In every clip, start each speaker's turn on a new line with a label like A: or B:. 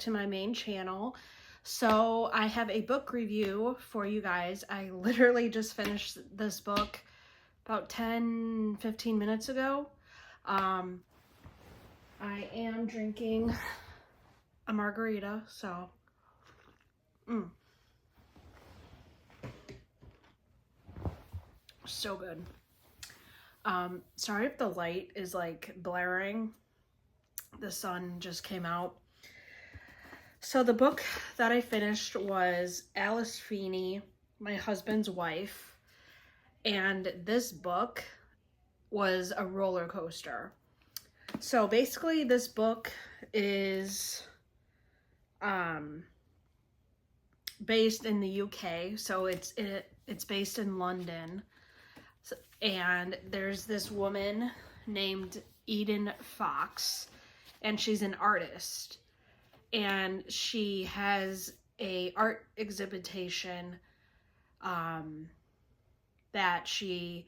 A: to my main channel. So I have a book review for you guys. I literally just finished this book about 10-15 minutes ago. I am drinking a margarita, so so good. Sorry if the light is like blaring. The sun just came out. So the book that I finished was Alice Feeney, My Husband's Wife. And this book was a roller coaster. So basically this book is based in the UK. So it's based in London. And there's this woman named Eden Fox, and she's an artist. And she has a art exhibition that she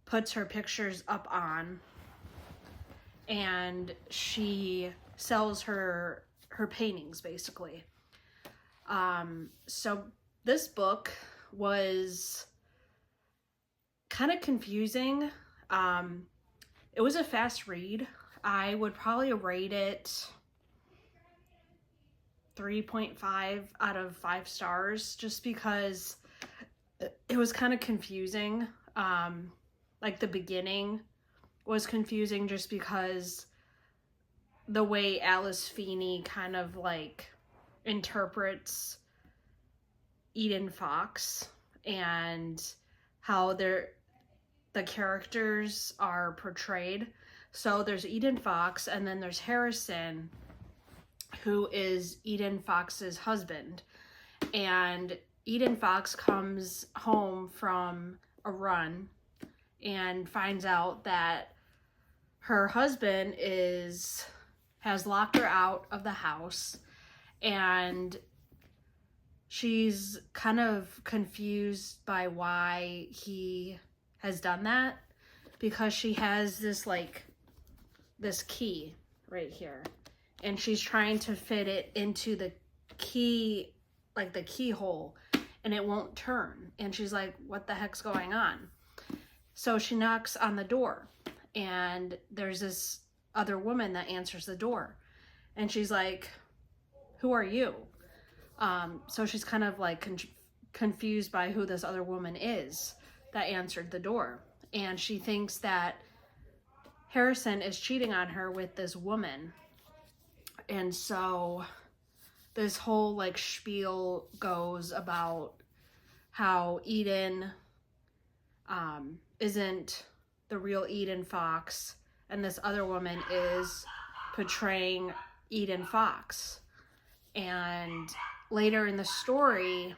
A: puts her pictures up on, and she sells her paintings basically. So this book was kind of confusing. It was a fast read. I would probably rate it 3.5 out of 5 stars just because it was kind of confusing. Like the beginning was confusing just because the way Alice Feeney kind of like interprets Eden Fox and how the characters are portrayed. So there's Eden Fox, and then there's Harrison, who is Eden Fox's husband. And Eden Fox comes home from a run and finds out that her husband has locked her out of the house, and she's kind of confused by why he has done that, because she has this key right here, and she's trying to fit it into the key, like the keyhole, and it won't turn. And she's like, what the heck's going on? So she knocks on the door, and there's this other woman that answers the door, and she's like, who are you? So she's kind of like confused by who this other woman is that answered the door. And she thinks that Harrison is cheating on her with this woman. And so this whole like spiel goes about how Eden isn't the real Eden Fox, and this other woman is portraying Eden Fox. And later in the story,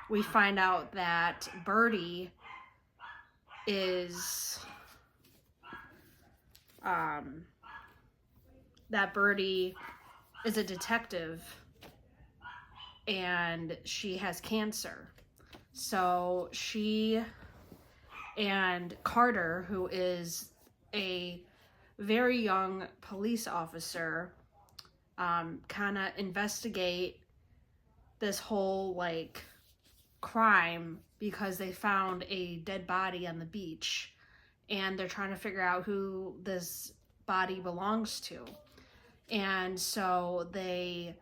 A: we find out that Birdie is a detective, and she has cancer. So she and Carter, who is a very young police officer, kind of investigate this whole like crime because they found a dead body on the beach, and they're trying to figure out who this body belongs to. And so they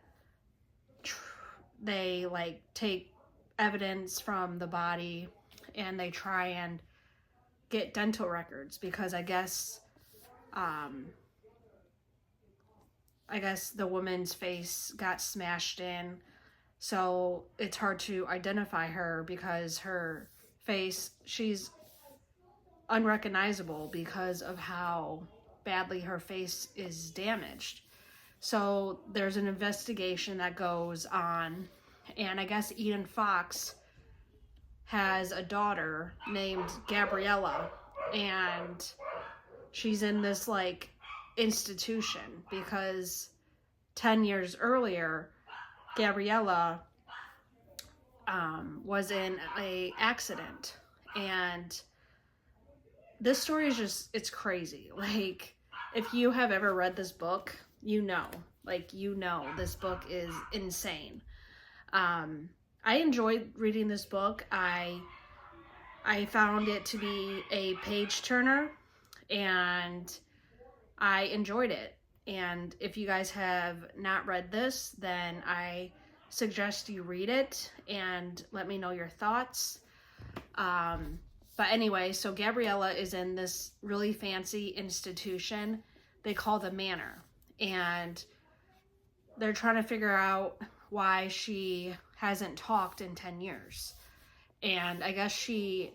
A: like take evidence from the body, and they try and get dental records, because I guess the woman's face got smashed in, so it's hard to identify her because her face, she's unrecognizable because of how badly her face is damaged. So there's an investigation that goes on, and I guess Eden Fox has a daughter named Gabriella, and she's in this like institution because 10 years earlier Gabriella was in a accident. And this story is just, it's crazy. Like, if you have ever read this book, you know Like, you know, this book is insane. I enjoyed reading this book. I found it to be a page turner, and I enjoyed it. And if you guys have not read this, then I suggest you read it and let me know your thoughts. But anyway, so Gabriella is in this really fancy institution they call the Manor, and they're trying to figure out why she hasn't talked in 10 years. And I guess she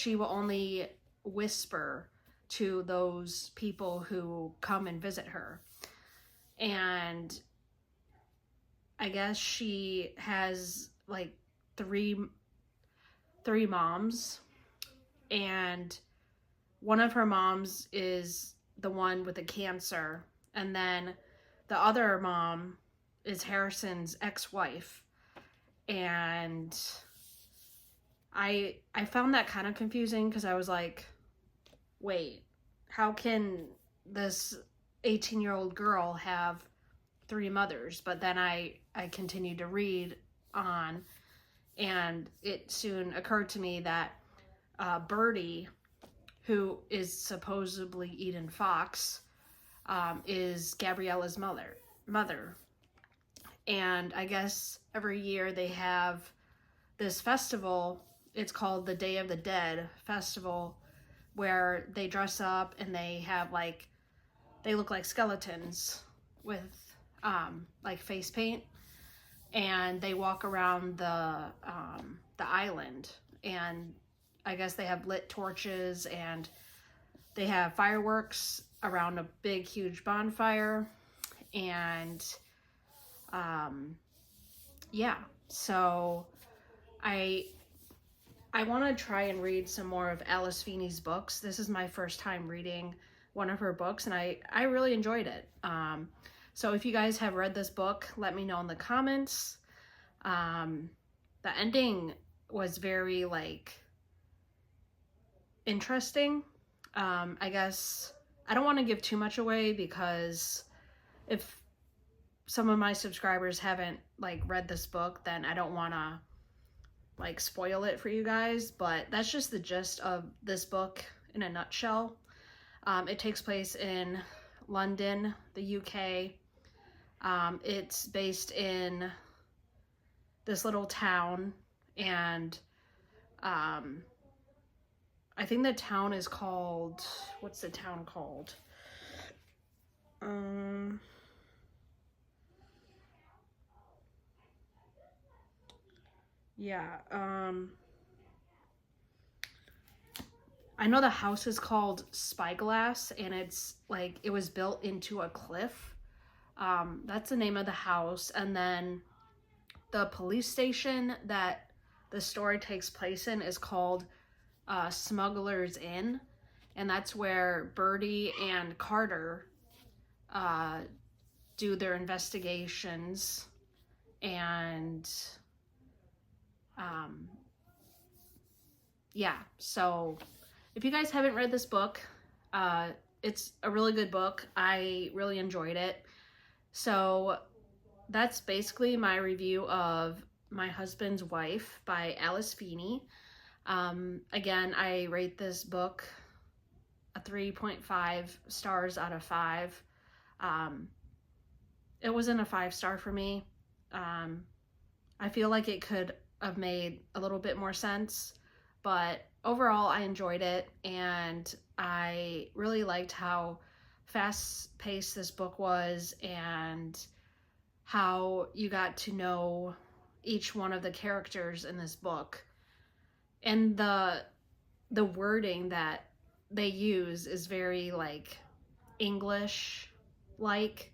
A: will only whisper to those people who come and visit her. And I guess she has like three moms, and one of her moms is the one with the cancer, and then the other mom is Harrison's ex-wife. And I found that kind of confusing, because I was like, wait, how can this 18-year-old girl have three mothers? But then I continued to read on, and it soon occurred to me that Birdie, who is supposedly Eden Fox, is Gabriella's mother. And I guess every year they have this festival. It's called the Day of the Dead Festival, where they dress up and they have like, they look like skeletons with like face paint, and they walk around the island, and I guess they have lit torches, and they have fireworks around a big huge bonfire. And yeah, so I want to try and read some more of Alice Feeney's books. This is my first time reading one of her books, and I really enjoyed it. So if you guys have read this book, let me know in the comments. The ending was very like interesting. I guess I don't want to give too much away, because if some of my subscribers haven't like read this book, then I don't want to like spoil it for you guys. But that's just the gist of this book in a nutshell. It takes place in London, the UK. It's based in this little town, and I think the town is called, what's the town called? Yeah, I know the house is called Spyglass, and it's like, it was built into a cliff. That's the name of the house. And then the police station that the story takes place in is called Smuggler's Inn, and that's where Birdie and Carter do their investigations. And yeah, so if you guys haven't read this book, it's a really good book. I really enjoyed it. So that's basically my review of My Husband's Wife by Alice Feeney. Again, I rate this book a 3.5 stars out of 5. It wasn't a 5-star for me. I feel like it could have made a little bit more sense, but overall I enjoyed it, and I really liked how fast-paced this book was, and how you got to know each one of the characters in this book. And the wording that they use is very like English like,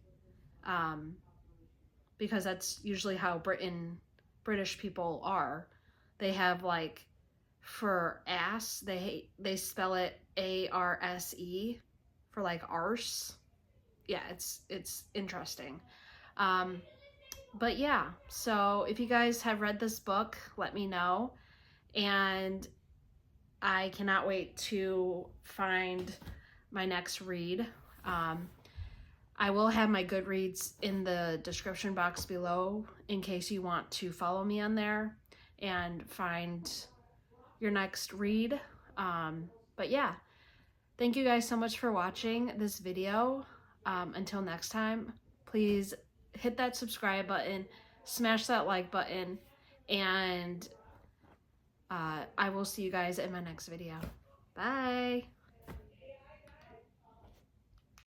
A: because that's usually how British people are. They have like, for ass, they spell it A-R-S-E for like arse. Yeah, it's interesting. But yeah, so if you guys have read this book, let me know. And I cannot wait to find my next read. I will have my Goodreads in the description box below in case you want to follow me on there and find your next read. But yeah, thank you guys so much for watching this video. Until next time, please hit that subscribe button, smash that like button, and I will see you guys in my next video. Bye!